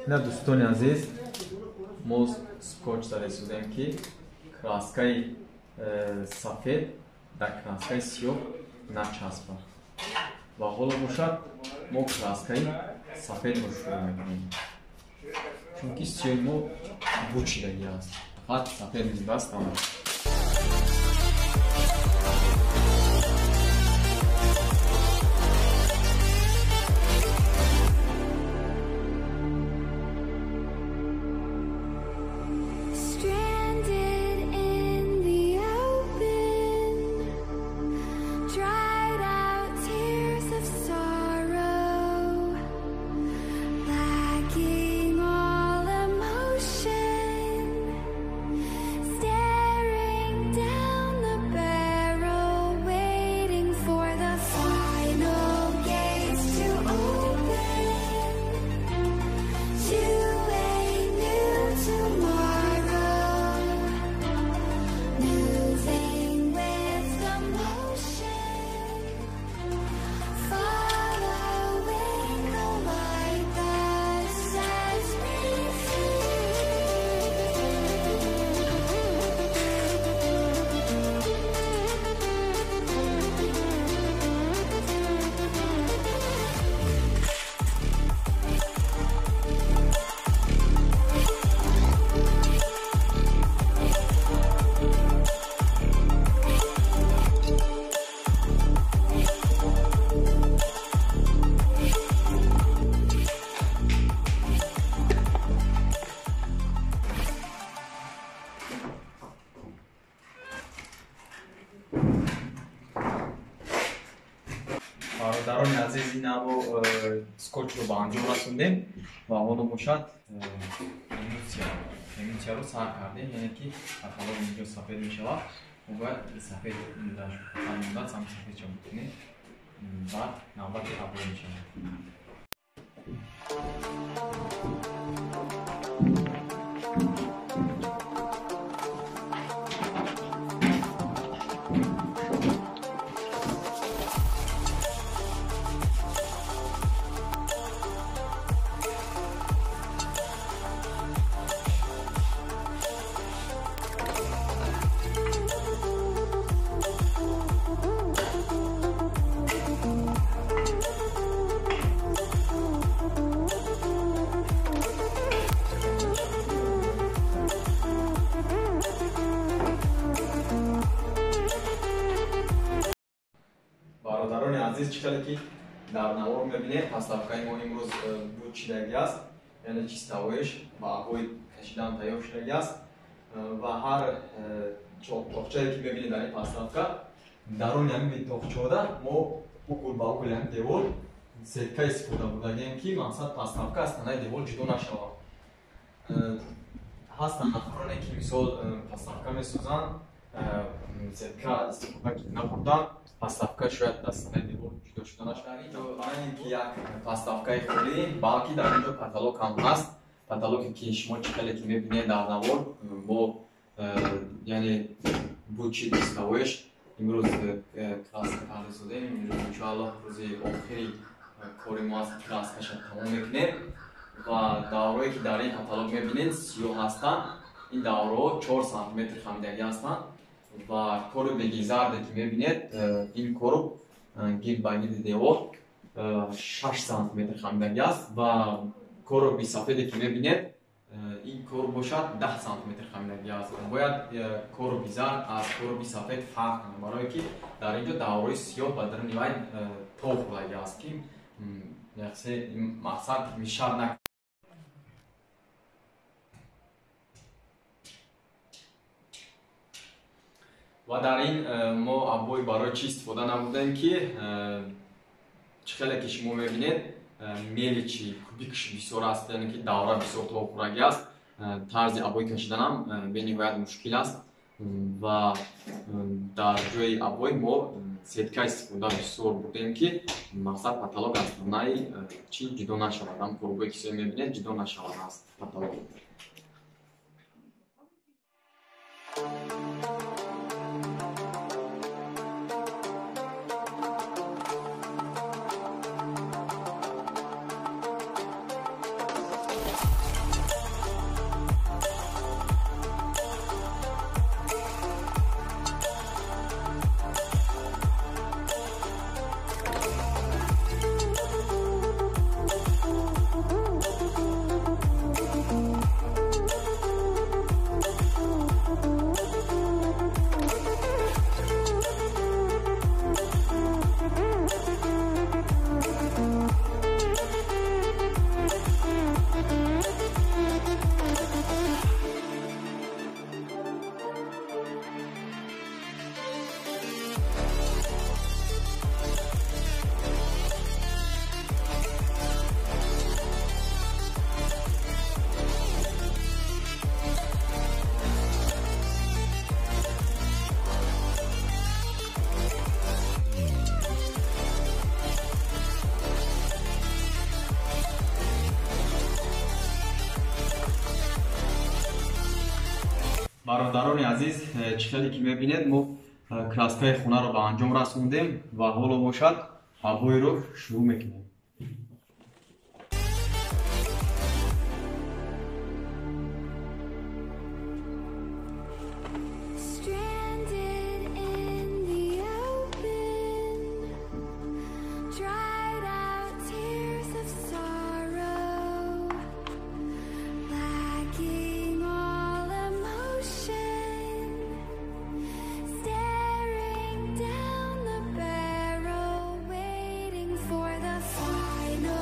نه دوستان عزیز ما سکوچ رسیدیم که کراسکای سفید در کراسکای سیاه نچسبه و حالا باشد ما کراسکای سفید رو شروع میکنیم چون که سیاه ما بوچیدگی است فقط سفید میبست آمد برادران عزیز این رو سکوچ رو به انجام رسوندیم و حالا باشد امینسیا رو سر کردیم یعنی که اطلاع اینجا سفید می شود و باید سفید مونده سم سفید شد بکنیم و نوبت قبول می شود برادران عزیز چقدر که در نوار میبینید پس‌لفکای ما امروز بود چیدگی است یعنی چیستویش و آبوی کشیدن تیار شدگی است و هر تاقچه‌ای که میبینید در این پس‌لفکا درون همین تاقچه‌دا ما اوکل با اوکل هم دیوار سکه استفاده بودیم که مقصد پس‌لفکا از تنه دیوار جدا نشود هستن افرانی که مثال پس‌لفکا میسازن سکه استفاده نبودن پس‌لفکا شاید از تنه دیوار جدا شده نشود اینکه یک پس‌لفکای خالی باقی در اینجا کاتالوگ هم هست کاتالوگی که شما چقدر که میبینید در نوار با یعنی بوچی دستاویش امروز کراسکا کرده شدیم انشاءالله روز آخری کاری ما از کراسکاش تمام میکنیم و داورایی که در این کاتالوگ میبینید سیاه هستند این داورها 4 سانتیمتر خمیدگی هستند و کورب گیزارده که میبینید این کورب گیر با گیر دیوار 6 سانتیمتر خمیدگی است و کورب سفیدی که میبینید این کور باشد 10 سانتیمتر خمینگی است. باید کوروبی زرد از کوروبی سفید فرق کنیم، برای که در اینجا دورای سیاه بدن وای توف لگی است که مقصد میشد نکنیم. و در این ما ابوی برای چی استفاده نمودیم که خیلی که شما میبینید میلی چی کوبیکش بسیار است، یعنی که دوره بسیار توپرگی است. طرز ابوی کشیدن هم به نهایت مشکل است و در جای ابوی ما سیتکا استفاده بسیار بودیم که مقصد پتالوگ است، نه چی جدا نشود. هم کوروبی که میبینید جدا نشود است پتالوگ. برادران عزیز، چخلی که میبینید ما کلاستای خونه رو به انجام رسوندیم و حالا باشد ابوی رو شروع میکنیم. Down the barrel, waiting for the final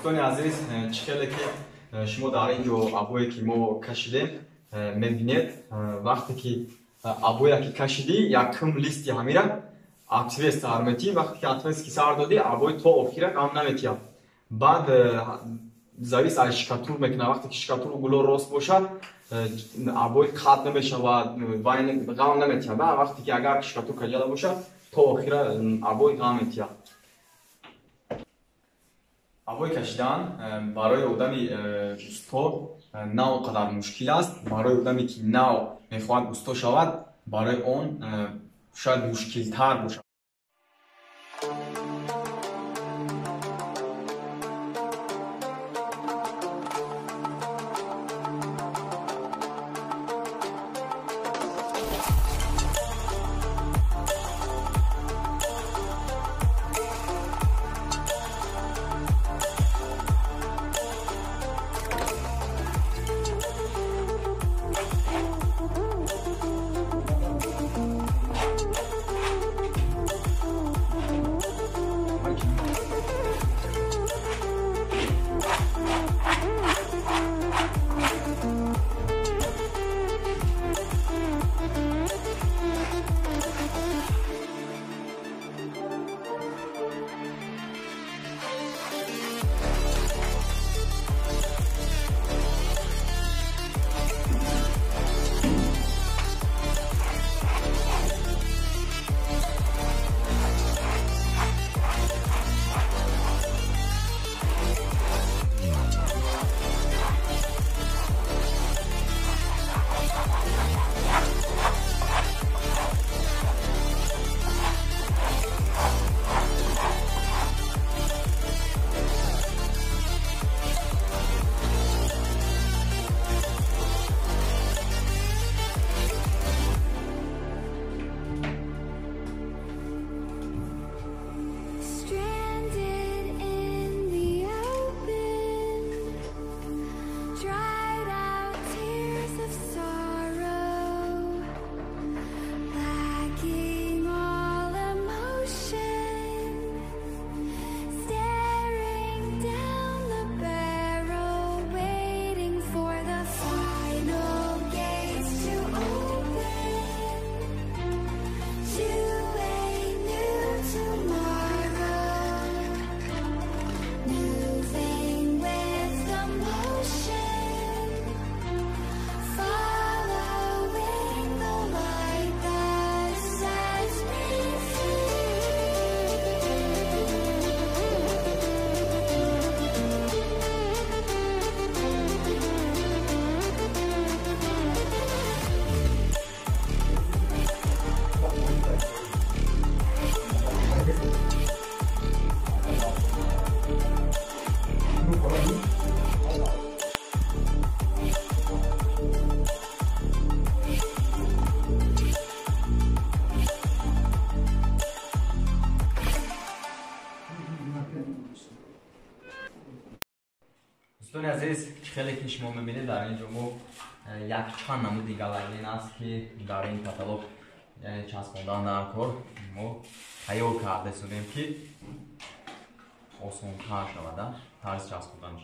دوستان عزیز چخیلی که شما در اینجا ابویی که ما کشیدیم میبینید وقتی که ابویی که کشیدی یکم لیستی همیره اتویست هرمتی وقتی که اتویست که سر دادی ابوی تا آخیره کام نمیتیم بعد завис از شکاتور میکنه وقتی که شکاتور گلو راست باشد ابوی قطع نمیشه و غم نمیتیم و وقتی که اگر شکاتور کجاده باشد تا آخیره ابوی غم میتیم ابوی کشیدن برای آدمی استا نه قدر مشکل است برای آدمی که نه میخواهد استا شود برای اون شاید مشکل تر باشد دوستان عزیز خیلی که شما میبینید در اینجا ما یک چند نمودی گالرین است که در این کاتالوگ چسباندن در کار ما خیال کرده سودیم که آسان تر شود طرز چسباندنش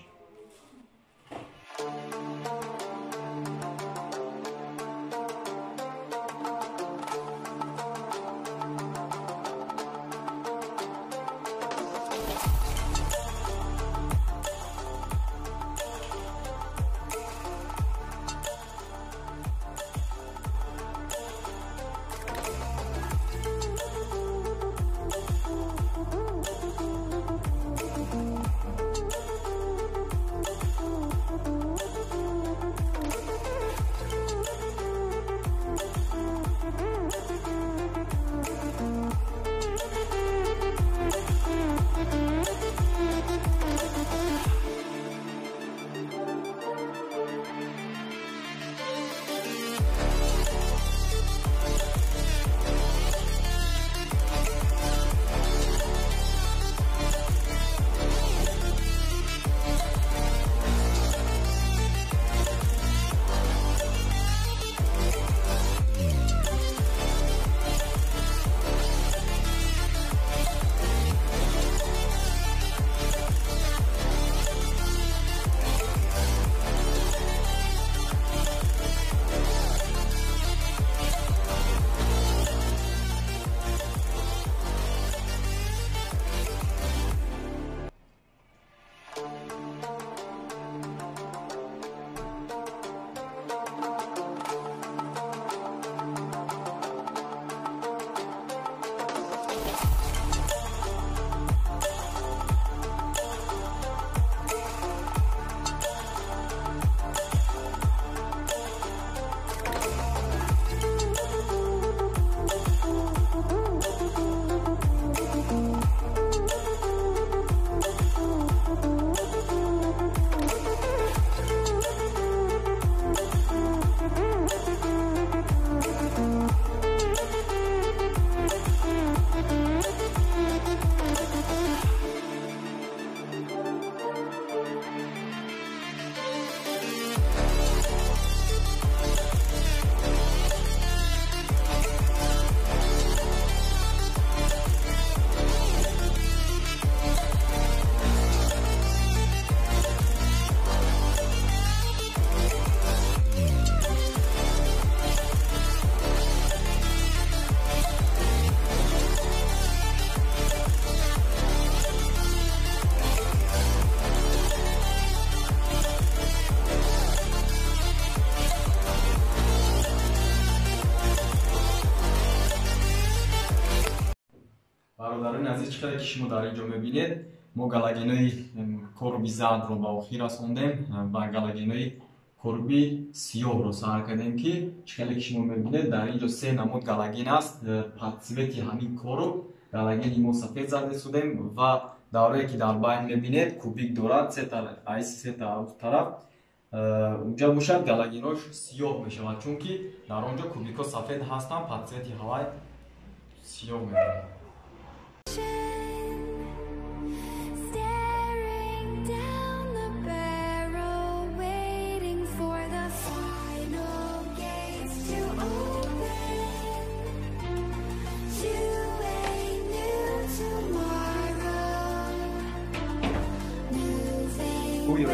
برادران عزیز چقدر که شما در اینجا میبینید ما گالاگینای کربی زرد رو با اخیر رسوندیم و گالاگینای کربی سیاه رو سر کردیم که چقدر که شما میبینید در اینجا سه نمود گالاگین است. پاتسیبتی همین کرب گالاگین ما سفید زده شدیم و دوره‌ای که در بین میبینید کوبیک دارد سه طرف ایس سه طرف اونجا باشد گالاگیناش سیاه میشود چون که در اونجا کوبیک‌ها سفید هستن پاتسیبتی هوای سیاه میبینید. Uy,